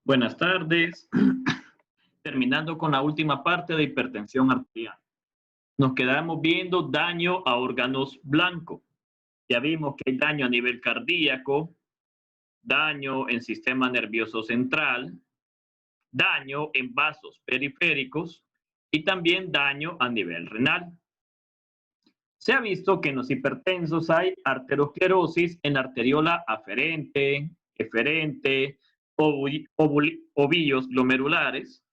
Buenas tardes. Terminando con la última parte de hipertensión arterial. Nos quedamos viendo daño a órganos blancos. Ya vimos que hay daño a nivel cardíaco, daño en sistema nervioso central, daño en vasos periféricos y también daño a nivel renal. Se ha visto que en los hipertensos hay arteriosclerosis en la arteriola aferente, eferente, ovillos glomerulares.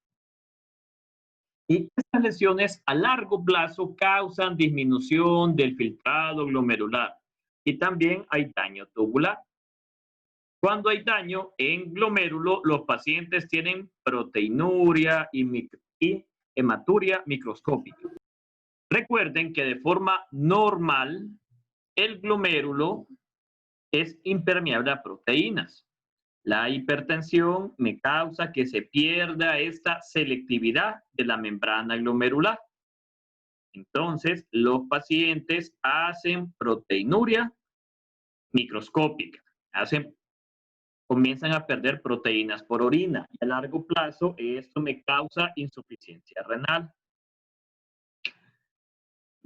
Y estas lesiones a largo plazo causan disminución del filtrado glomerular y también hay daño tubular. Cuando hay daño en glomérulo, los pacientes tienen proteinuria y hematuria microscópica. Recuerden que de forma normal el glomérulo es impermeable a proteínas. La hipertensión me causa que se pierda esta selectividad de la membrana glomerular. Entonces, los pacientes hacen proteinuria microscópica, comienzan a perder proteínas por orina y a largo plazo esto me causa insuficiencia renal.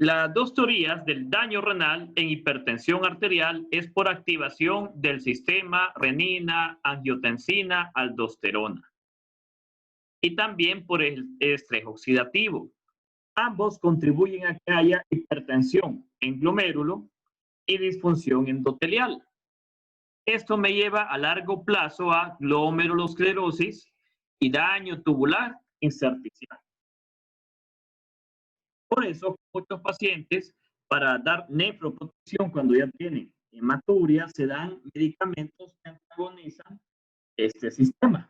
Las dos teorías del daño renal en hipertensión arterial es por activación del sistema renina, angiotensina, aldosterona y también por el estrés oxidativo. Ambos contribuyen a que haya hipertensión en glomérulo y disfunción endotelial. Esto me lleva a largo plazo a glomerulosclerosis y daño tubular intersticial. Por eso, muchos pacientes, para dar nefroprotección cuando ya tienen hematuria, se dan medicamentos que antagonizan este sistema.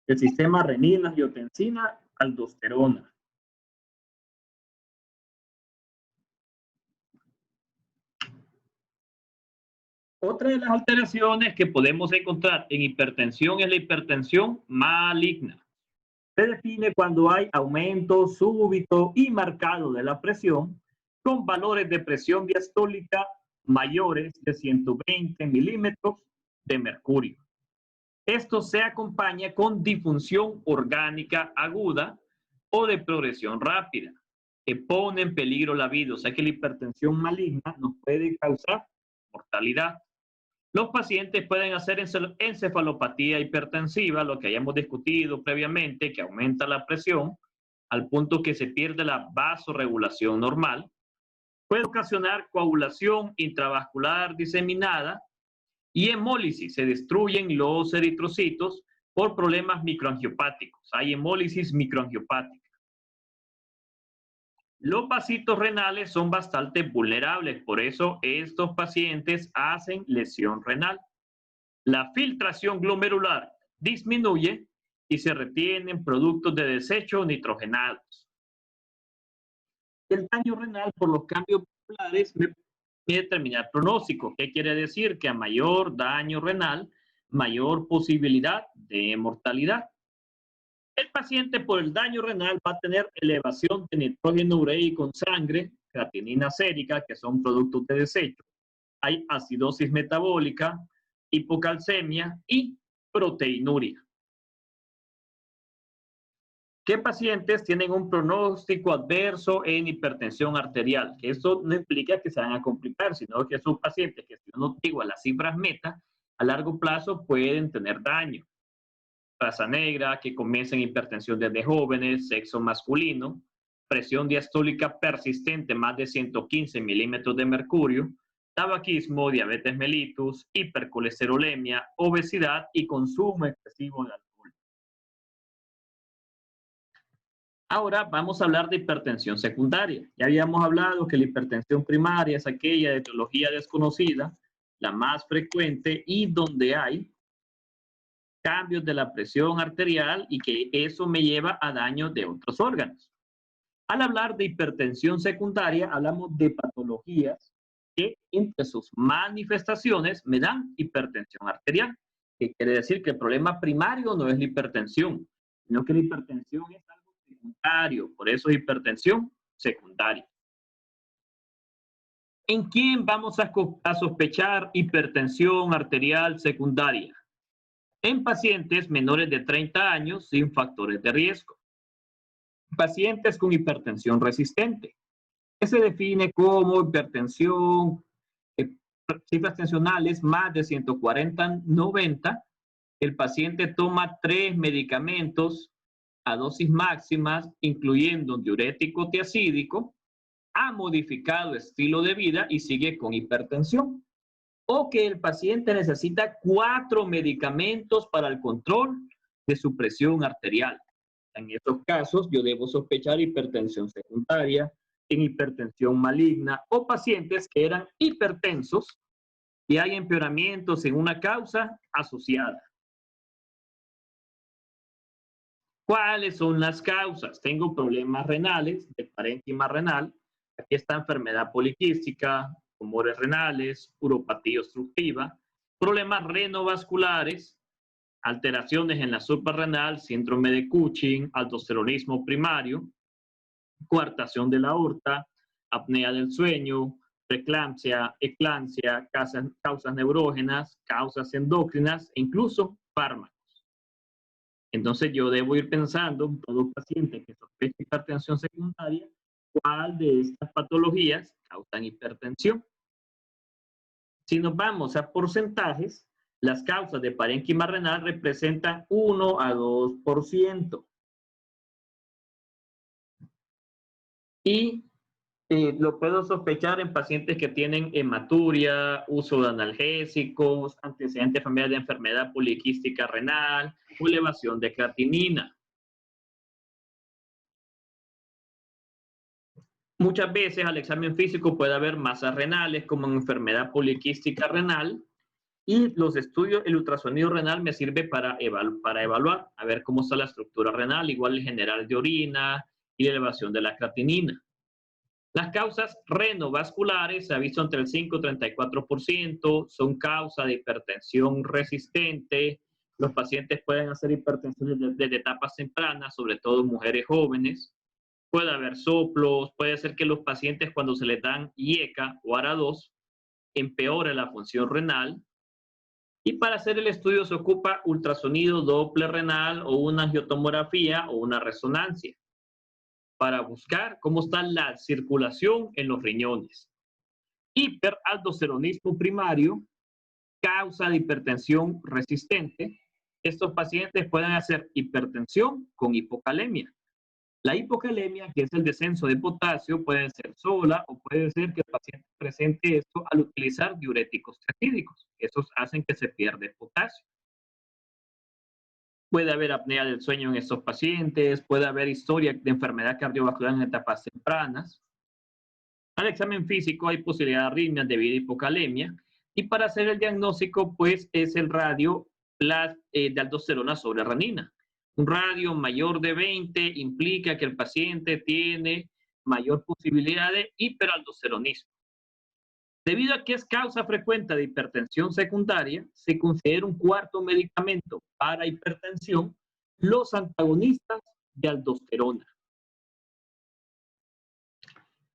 El sistema renina, angiotensina, aldosterona. Otra de las alteraciones que podemos encontrar en hipertensión es la hipertensión maligna. Se define cuando hay aumento súbito y marcado de la presión con valores de presión diastólica mayores de 120 milímetros de mercurio. Esto se acompaña con disfunción orgánica aguda o de progresión rápida, que pone en peligro la vida. O sea que la hipertensión maligna nos puede causar mortalidad. Los pacientes pueden hacer encefalopatía hipertensiva, lo que hayamos discutido previamente, que aumenta la presión al punto que se pierde la vasorregulación normal. Puede ocasionar coagulación intravascular diseminada y hemólisis. Se destruyen los eritrocitos por problemas microangiopáticos. Hay hemólisis microangiopática. Los vasitos renales son bastante vulnerables, por eso estos pacientes hacen lesión renal. La filtración glomerular disminuye y se retienen productos de desecho nitrogenados. El daño renal por los cambios vasculares me determina el pronóstico. ¿Qué quiere decir? Que a mayor daño renal, mayor posibilidad de mortalidad. El paciente por el daño renal va a tener elevación de nitrógeno ureico en sangre, creatinina sérica, que son productos de desecho. Hay acidosis metabólica, hipocalcemia y proteinuria. ¿Qué pacientes tienen un pronóstico adverso en hipertensión arterial? Que esto no implica que se van a complicar, sino que son pacientes que si uno digo a las cifras meta, a largo plazo pueden tener daño. Raza negra, que comienza en hipertensión desde jóvenes, sexo masculino, presión diastólica persistente más de 115 milímetros de mercurio, tabaquismo, diabetes mellitus, hipercolesterolemia, obesidad y consumo excesivo de alcohol. Ahora vamos a hablar de hipertensión secundaria. Ya habíamos hablado que la hipertensión primaria es aquella de etiología desconocida, la más frecuente y donde hay cambios de la presión arterial y que eso me lleva a daño de otros órganos. Al hablar de hipertensión secundaria, hablamos de patologías que entre sus manifestaciones me dan hipertensión arterial, que quiere decir que el problema primario no es la hipertensión, sino que la hipertensión es algo secundario, por eso es hipertensión secundaria. ¿En quién vamos a sospechar hipertensión arterial secundaria? en pacientes menores de 30 años sin factores de riesgo. Pacientes con hipertensión resistente, que se define como hipertensión, cifras tensionales más de 140/90. El paciente toma 3 medicamentos a dosis máximas, incluyendo un diurético tiazídico, ha modificado estilo de vida y sigue con hipertensión. O que el paciente necesita 4 medicamentos para el control de su presión arterial. En estos casos, yo debo sospechar hipertensión secundaria, en hipertensión maligna o pacientes que eran hipertensos y hay empeoramientos en una causa asociada. ¿Cuáles son las causas? Tengo problemas renales, del parénquima renal. Aquí está enfermedad poliquística, tumores renales, uropatía obstructiva, problemas renovasculares, alteraciones en la suprarrenal, síndrome de Cushing, aldosteronismo primario, coartación de la aorta, apnea del sueño, preeclampsia, eclampsia, causas neurógenas, causas endócrinas e incluso fármacos. Entonces yo debo ir pensando en todo paciente que sospecha hipertensión secundaria, cuál de estas patologías causan hipertensión. Si nos vamos a porcentajes, las causas de parénquima renal representan 1 a 2%. Y lo puedo sospechar en pacientes que tienen hematuria, uso de analgésicos, antecedentes familiares de enfermedad poliquística renal o elevación de creatinina. Muchas veces al examen físico puede haber masas renales como en enfermedad poliquística renal y los estudios, el ultrasonido renal me sirve para evaluar, a ver cómo está la estructura renal, igual el general de orina y la elevación de la creatinina. Las causas renovasculares se ha visto entre el 5 y 34%, son causa de hipertensión resistente. Los pacientes pueden hacer hipertensión desde etapas tempranas, sobre todo mujeres jóvenes. Puede haber soplos, puede ser que los pacientes cuando se les dan IECA o ARA2 empeore la función renal. Y para hacer el estudio se ocupa ultrasonido Doppler renal o una angiotomografía o una resonancia para buscar cómo está la circulación en los riñones. Hiperaldosteronismo primario, causa de hipertensión resistente. Estos pacientes pueden hacer hipertensión con hipocalemia. La hipocalemia, que es el descenso de potasio, puede ser sola o puede ser que el paciente presente esto al utilizar diuréticos tiazídicos. Esos hacen que se pierda potasio. Puede haber apnea del sueño en estos pacientes, puede haber historia de enfermedad cardiovascular en etapas tempranas. Al examen físico hay posibilidad de arritmias debido a hipocalemia y para hacer el diagnóstico pues es el radio de aldosterona sobre renina. Un radio mayor de 20 implica que el paciente tiene mayor posibilidad de hiperaldosteronismo. Debido a que es causa frecuente de hipertensión secundaria, se considera un cuarto medicamento para hipertensión los antagonistas de aldosterona.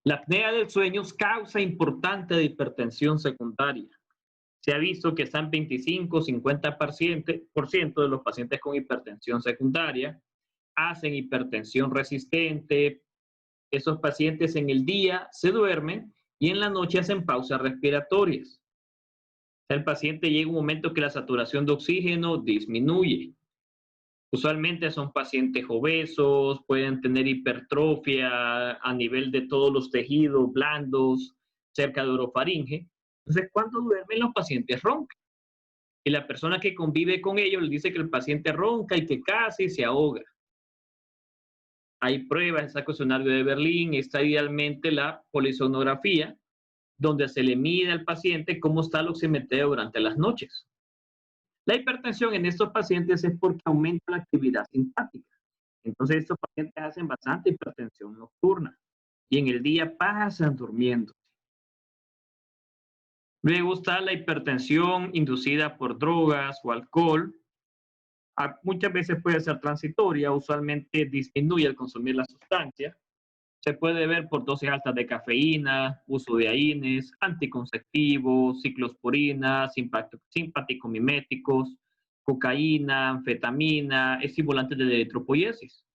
La apnea del sueño es causa importante de hipertensión secundaria. Se ha visto que están 25-50% de los pacientes con hipertensión secundaria hacen hipertensión resistente. Esos pacientes en el día se duermen y en la noche hacen pausas respiratorias. El paciente llega un momento que la saturación de oxígeno disminuye. Usualmente son pacientes obesos, pueden tener hipertrofia a nivel de todos los tejidos blandos, cerca de orofaringe. Entonces, cuando duermen, los pacientes roncan. Y la persona que convive con ellos le dice que el paciente ronca y que casi se ahoga. Hay pruebas, está el cuestionario de Berlín, está idealmente la polisonografía, donde se le mide al paciente cómo está el oximetría durante las noches. La hipertensión en estos pacientes es porque aumenta la actividad simpática. Entonces estos pacientes hacen bastante hipertensión nocturna y en el día pasan durmiendo. Luego está la hipertensión inducida por drogas o alcohol. Muchas veces puede ser transitoria, usualmente disminuye al consumir la sustancia. Se puede ver por dosis altas de cafeína, uso de AINES, anticonceptivos, ciclosporina, simpaticomiméticos, cocaína, anfetamina, estimulantes de la eritropoiesis.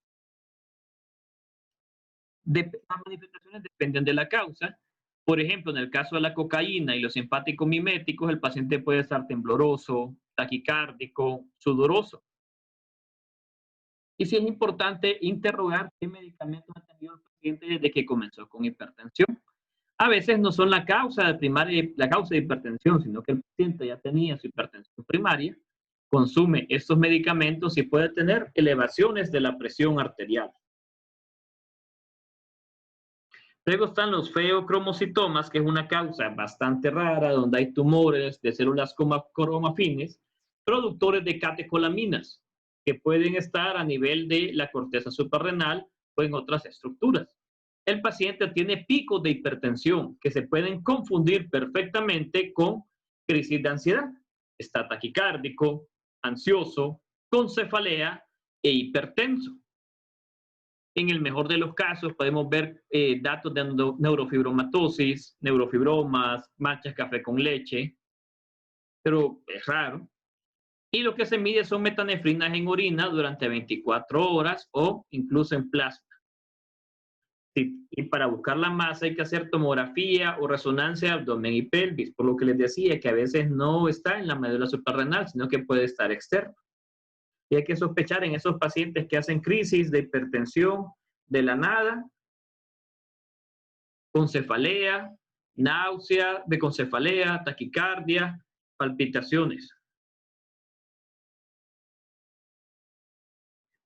Las manifestaciones dependen de la causa. Por ejemplo, en el caso de la cocaína y los simpáticos miméticos, el paciente puede estar tembloroso, taquicárdico, sudoroso. Y sí es importante interrogar qué medicamentos ha tenido el paciente desde que comenzó con hipertensión. A veces no son la causa primaria, la causa de hipertensión, sino que el paciente ya tenía su hipertensión primaria, consume estos medicamentos y puede tener elevaciones de la presión arterial. Luego están los feocromocitomas, que es una causa bastante rara, donde hay tumores de células cromafines, productores de catecolaminas, que pueden estar a nivel de la corteza suprarrenal o en otras estructuras. El paciente tiene picos de hipertensión que se pueden confundir perfectamente con crisis de ansiedad. Está taquicárdico, ansioso, con cefalea e hipertenso. En el mejor de los casos podemos ver datos de neurofibromatosis, neurofibromas, manchas café con leche, pero es raro. Y lo que se mide son metanefrinas en orina durante 24 horas o incluso en plasma. Y para buscar la masa hay que hacer tomografía o resonancia de abdomen y pelvis, por lo que les decía que a veces no está en la médula suprarrenal, sino que puede estar externo. Y hay que sospechar en esos pacientes que hacen crisis de hipertensión de la nada, con cefalea, náusea, con cefalea, taquicardia, palpitaciones.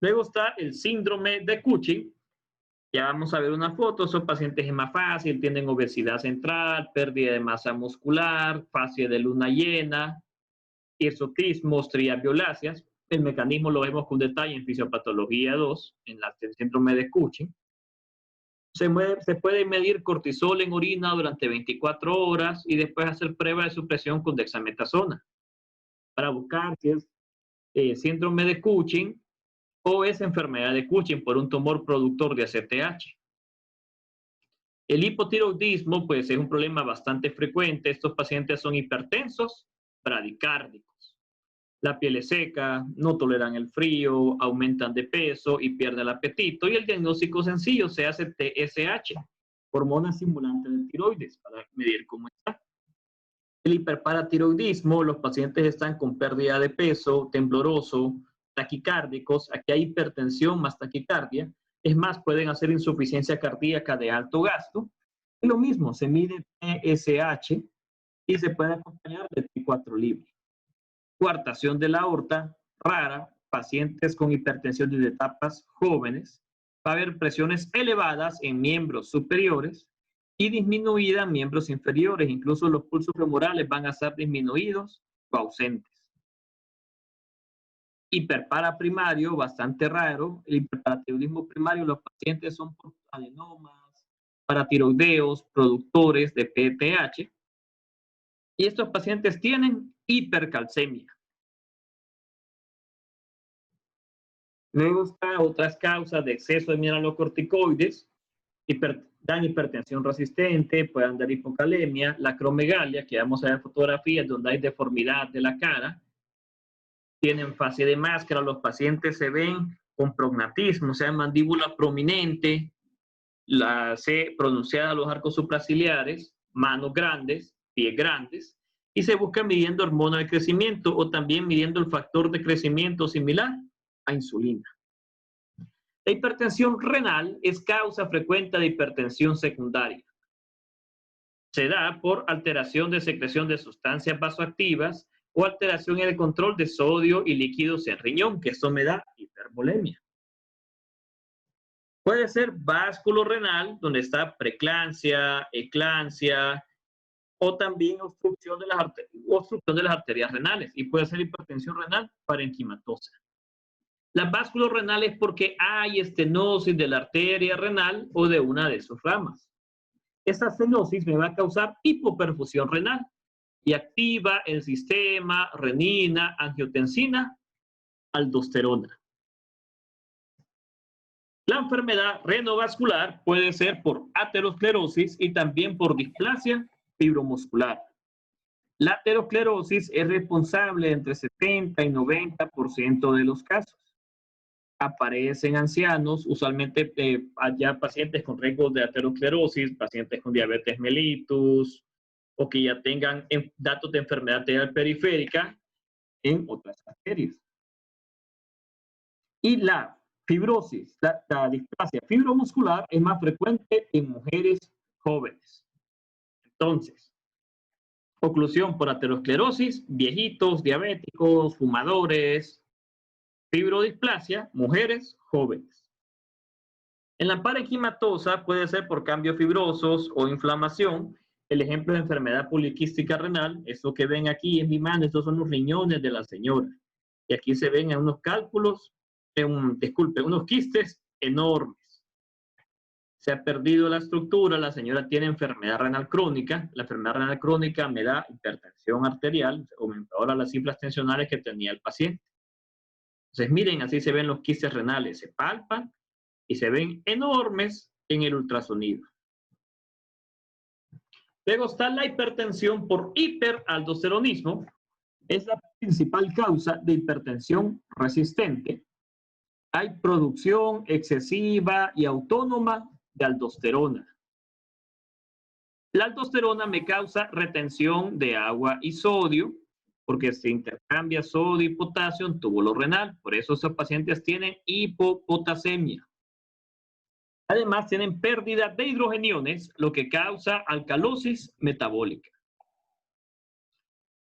Luego está el síndrome de Cushing. Ya vamos a ver una foto. Esos pacientes es más fácil, tienen obesidad central, pérdida de masa muscular, fase de luna llena, hirsutismo, estrías violáceas. El mecanismo lo vemos con detalle en fisiopatología 2, en el síndrome de Cushing. Se puede medir cortisol en orina durante 24 horas y después hacer prueba de supresión con dexametasona para buscar si es síndrome de Cushing o es enfermedad de Cushing por un tumor productor de ACTH. El hipotiroidismo pues es un problema bastante frecuente. Estos pacientes son hipertensos, bradicárdicos. La piel es seca, no toleran el frío, aumentan de peso y pierden el apetito. Y el diagnóstico sencillo se hace TSH, hormona estimulante de tiroides, para medir cómo está. El hiperparatiroidismo, los pacientes están con pérdida de peso, tembloroso, taquicárdicos. Aquí hay hipertensión más taquicardia. Es más, pueden hacer insuficiencia cardíaca de alto gasto. Y lo mismo, se mide TSH y se puede acompañar de T4 libre. Coartación de la aorta, rara, pacientes con hipertensión de etapas jóvenes, va a haber presiones elevadas en miembros superiores y disminuida en miembros inferiores, incluso los pulsos femorales van a ser disminuidos o ausentes. Hiperparaprimario, bastante raro. El hiperparatiroidismo primario, los pacientes son por adenomas, paratiroideos, productores de PTH, y estos pacientes tienen hipercalcemia. Luego están otras causas de exceso de mineralocorticoides, dan hipertensión resistente, pueden dar hipocalemia, la acromegalia, que vamos a ver fotografías donde hay deformidad de la cara, tienen fase de máscara, los pacientes se ven con prognatismo, o sea, mandíbula prominente, la C pronunciada a los arcos supraciliares, manos grandes, pies grandes, y se busca midiendo hormona de crecimiento o también midiendo el factor de crecimiento similar a insulina. La hipertensión renal es causa frecuente de hipertensión secundaria. Se da por alteración de secreción de sustancias vasoactivas o alteración en el control de sodio y líquidos en riñón, que esto me da hipervolemia. Puede ser vasculorenal, donde está preeclampsia, eclampsia, o también obstrucción de las arterias renales, y puede ser hipertensión renal parenquimatosa. La vasculorenal es porque hay estenosis de la arteria renal o de una de sus ramas. Esa estenosis me va a causar hipoperfusión renal y activa el sistema renina, angiotensina, aldosterona. La enfermedad renovascular puede ser por aterosclerosis y también por displasia fibromuscular. La aterosclerosis es responsable entre 70 y 90% de los casos. Aparece en ancianos, usualmente ya pacientes con riesgo de aterosclerosis, pacientes con diabetes mellitus, o que ya tengan datos de enfermedad arterial periférica en otras arterias. Y la fibrosis, la displasia fibromuscular es más frecuente en mujeres jóvenes. Entonces, oclusión por aterosclerosis, viejitos, diabéticos, fumadores, fibrodisplasia, mujeres jóvenes. En la parenquimatosa puede ser por cambios fibrosos o inflamación. El ejemplo de enfermedad poliquística renal, esto que ven aquí en mi mano, estos son los riñones de la señora. Y aquí se ven unos cálculos, unos quistes enormes. Se ha perdido la estructura, la señora tiene enfermedad renal crónica. La enfermedad renal crónica me da hipertensión arterial, aumenta ahora las cifras tensionales que tenía el paciente. Entonces, miren, así se ven los quistes renales, se palpan y se ven enormes en el ultrasonido. Luego está la hipertensión por hiperaldosteronismo. Es la principal causa de hipertensión resistente. Hay producción excesiva y autónoma de aldosterona. La aldosterona me causa retención de agua y sodio, porque se intercambia sodio y potasio en túbulo renal. Por eso esos pacientes tienen hipopotasemia. Además, tienen pérdida de hidrogeniones, lo que causa alcalosis metabólica.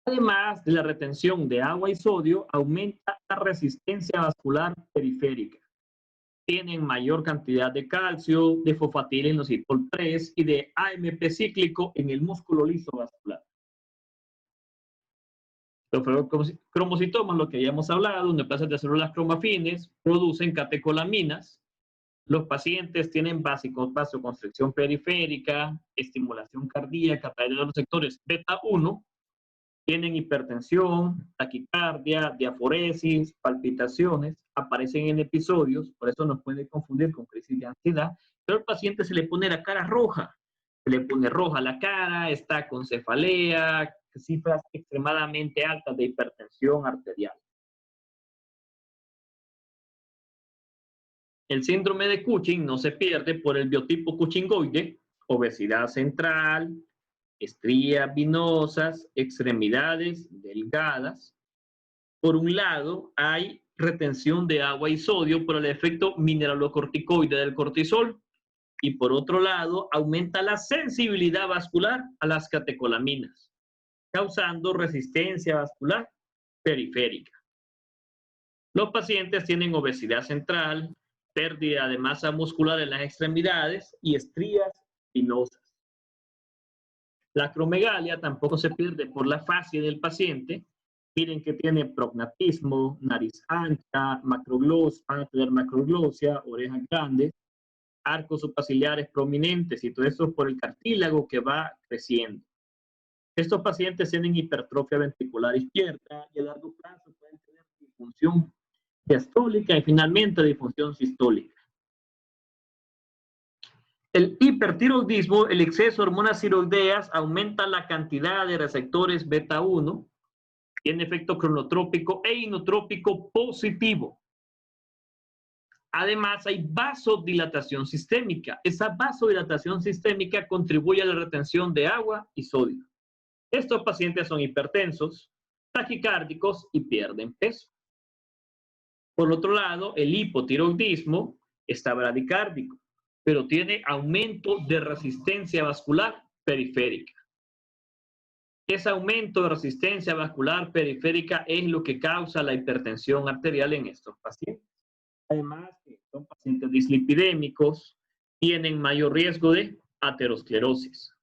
Además de la retención de agua y sodio, aumenta la resistencia vascular periférica. Tienen mayor cantidad de calcio, de fosfatilinositol 3 y de AMP cíclico en el músculo liso vascular. Los cromocitomas, lo que ya hemos hablado, neoplasias de células cromafines, producen catecolaminas. Los pacientes tienen vasoconstricción periférica, estimulación cardíaca a través de los receptores beta 1, tienen hipertensión, taquicardia, diaforesis, palpitaciones, aparecen en episodios, por eso nos puede confundir con crisis de ansiedad, pero al paciente se le pone la cara roja, se le pone roja la cara, está con cefalea, cifras extremadamente altas de hipertensión arterial. El síndrome de Cushing no se pierde por el biotipo cuchingoide, obesidad central, estrías venosas, extremidades delgadas. Por un lado, hay retención de agua y sodio por el efecto mineralocorticoide del cortisol. Y por otro lado, aumenta la sensibilidad vascular a las catecolaminas, causando resistencia vascular periférica. Los pacientes tienen obesidad central, pérdida de masa muscular en las extremidades y estrías venosas. La acromegalia tampoco se pierde por la fascia del paciente. Miren que tiene prognatismo, nariz ancha, macroglosia, van a tener macroglosia, orejas grandes, arcos superciliares prominentes y todo esto por el cartílago que va creciendo. Estos pacientes tienen hipertrofia ventricular izquierda y a largo plazo pueden tener disfunción diastólica y finalmente disfunción sistólica. El hipertiroidismo, el exceso de hormonas tiroideas, aumenta la cantidad de receptores beta 1, tiene efecto cronotrópico e inotrópico positivo. Además, hay vasodilatación sistémica. Esa vasodilatación sistémica contribuye a la retención de agua y sodio. Estos pacientes son hipertensos, taquicárdicos y pierden peso. Por otro lado, el hipotiroidismo está bradicárdico, pero tiene aumento de resistencia vascular periférica. Ese aumento de resistencia vascular periférica es lo que causa la hipertensión arterial en estos pacientes. Además, son pacientes dislipidémicos, tienen mayor riesgo de aterosclerosis.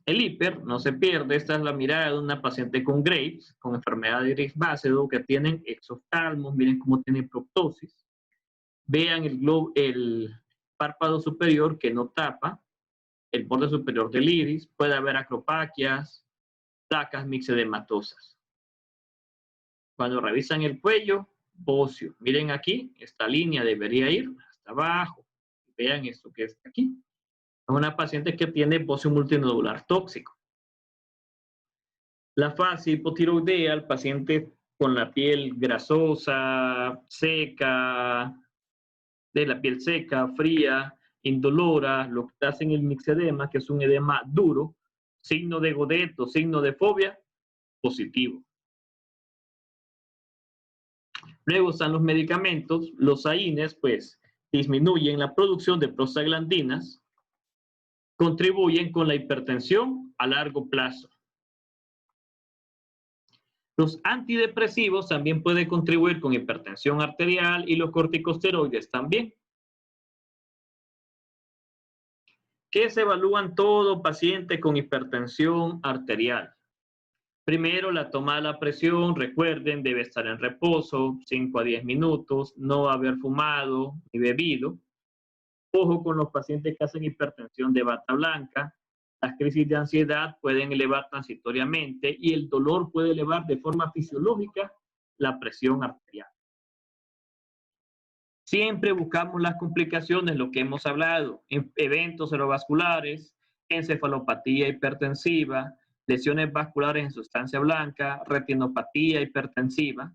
El hiper no se pierde. Esta es la mirada de una paciente con Graves, con enfermedad de Graves-Basedow, que tienen exoftalmos. Miren cómo tiene proptosis. Vean el párpado superior que no tapa, el borde superior del iris. Puede haber acropaquias, placas mixedematosas. Cuando revisan el cuello, bocio. Miren aquí, esta línea debería ir hasta abajo. Vean esto que está aquí. Es una paciente que tiene bocio multinodular tóxico. La fase hipotiroidea, el paciente con la piel grasosa, seca, de la piel seca, fría, indolora, lo que hacen el mixedema, que es un edema duro, signo de Godet o signo de fobia, positivo. Luego están los medicamentos, los AINES, pues disminuyen la producción de prostaglandinas, contribuyen con la hipertensión a largo plazo. Los antidepresivos también pueden contribuir con hipertensión arterial y los corticosteroides también. ¿Qué se evalúan todo paciente con hipertensión arterial? Primero, la toma de la presión, recuerden, debe estar en reposo, 5 a 10 minutos, no haber fumado ni bebido. Ojo con los pacientes que hacen hipertensión de bata blanca. Las crisis de ansiedad pueden elevar transitoriamente y el dolor puede elevar de forma fisiológica la presión arterial. Siempre buscamos las complicaciones, lo que hemos hablado, eventos cerebrovasculares, encefalopatía hipertensiva, lesiones vasculares en sustancia blanca, retinopatía hipertensiva,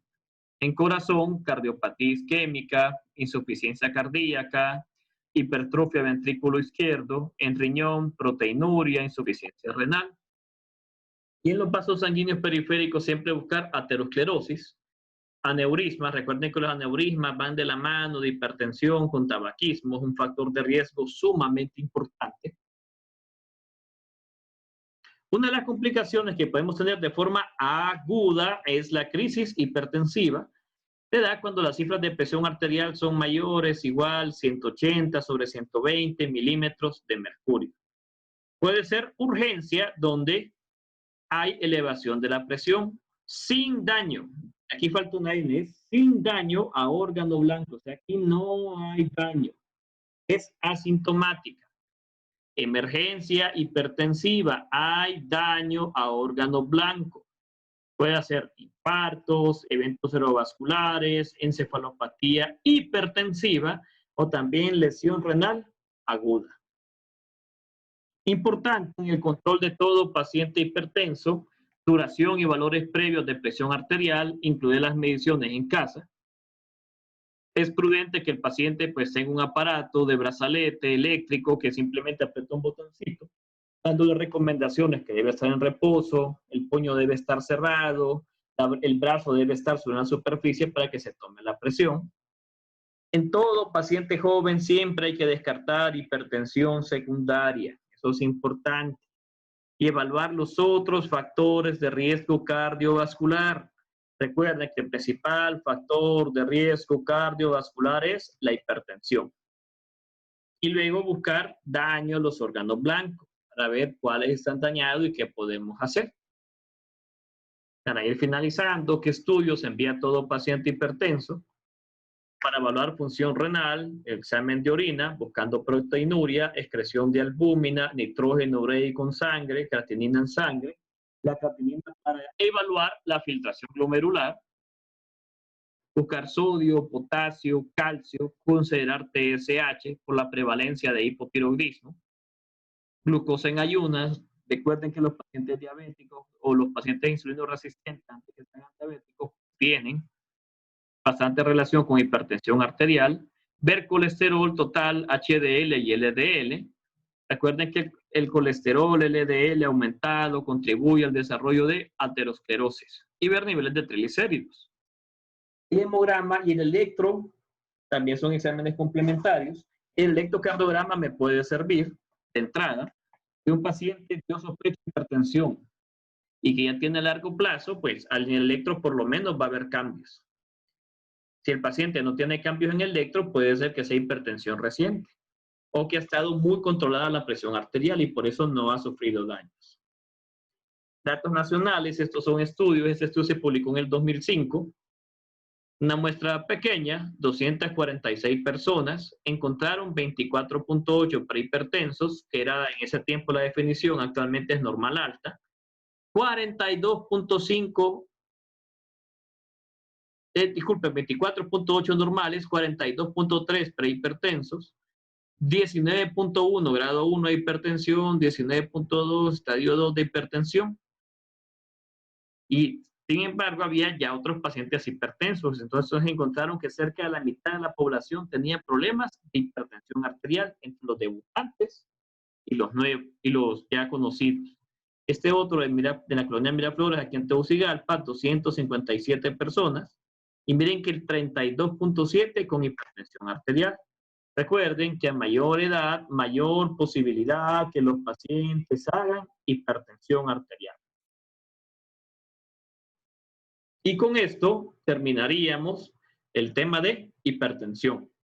en corazón, cardiopatía isquémica, insuficiencia cardíaca, hipertrofia ventrículo izquierdo, en riñón, proteinuria, insuficiencia renal. Y en los vasos sanguíneos periféricos siempre buscar aterosclerosis, aneurismas. Recuerden que los aneurismas van de la mano de hipertensión con tabaquismo, es un factor de riesgo sumamente importante. Una de las complicaciones que podemos tener de forma aguda es la crisis hipertensiva. Se da cuando las cifras de presión arterial son mayores, igual 180 sobre 120 milímetros de mercurio. Puede ser urgencia donde hay elevación de la presión sin daño. Aquí falta una N, sin daño a órgano blanco. O sea, aquí no hay daño. Es asintomática. Emergencia hipertensiva, hay daño a órgano blanco. Puede ser infartos, eventos cerebrovasculares, encefalopatía hipertensiva o también lesión renal aguda. Importante en el control de todo paciente hipertenso, duración y valores previos de presión arterial, incluir las mediciones en casa. Es prudente que el paciente pues tenga un aparato de brazalete eléctrico que simplemente aprieta un botoncito, dándole recomendaciones que debe estar en reposo, el puño debe estar cerrado, el brazo debe estar sobre una superficie para que se tome la presión. En todo paciente joven siempre hay que descartar hipertensión secundaria, eso es importante, y evaluar los otros factores de riesgo cardiovascular. Recuerden que el principal factor de riesgo cardiovascular es la hipertensión. Y luego buscar daño a los órganos blancos para ver cuáles están dañados y qué podemos hacer. Para ir finalizando, ¿qué estudios envía todo paciente hipertenso? Para evaluar función renal, examen de orina, buscando proteinuria, excreción de albúmina, nitrógeno ureico en sangre, creatinina en sangre. La creatinina para evaluar la filtración glomerular, buscar sodio, potasio, calcio, considerar TSH por la prevalencia de hipotiroidismo, glucosa en ayunas. Recuerden que los pacientes diabéticos o los pacientes insulino resistentes, antes que sean diabéticos, tienen bastante relación con hipertensión arterial, ver colesterol total, HDL y LDL. Recuerden que el colesterol LDL aumentado contribuye al desarrollo de aterosclerosis y ver niveles de triglicéridos. El hemograma y el electro también son exámenes complementarios. El electrocardiograma me puede servir de entrada de un paciente que yo sospecho de hipertensión y que ya tiene a largo plazo, pues al electro por lo menos va a haber cambios. Si el paciente no tiene cambios en el electro, puede ser que sea hipertensión reciente o que ha estado muy controlada la presión arterial y por eso no ha sufrido daños. Datos nacionales, estos son estudios. Este estudio se publicó en el 2005. Una muestra pequeña, 246 personas, encontraron 24.8 prehipertensos, que era en ese tiempo la definición, actualmente es normal alta, 42.5 disculpen, 24.8 normales, 42.3 prehipertensos, 19.1 grado 1 de hipertensión, 19.2 estadio 2 de hipertensión. Y sin embargo, había ya otros pacientes hipertensos. Entonces encontraron que cerca de la mitad de la población tenía problemas de hipertensión arterial entre los debutantes y los ya conocidos. Este otro de la colonia Miraflores, aquí en Tegucigalpa, 257 personas. Y miren que el 32.7 con hipertensión arterial. Recuerden que a mayor edad, mayor posibilidad que los pacientes hagan hipertensión arterial. Y con esto terminaríamos el tema de hipertensión.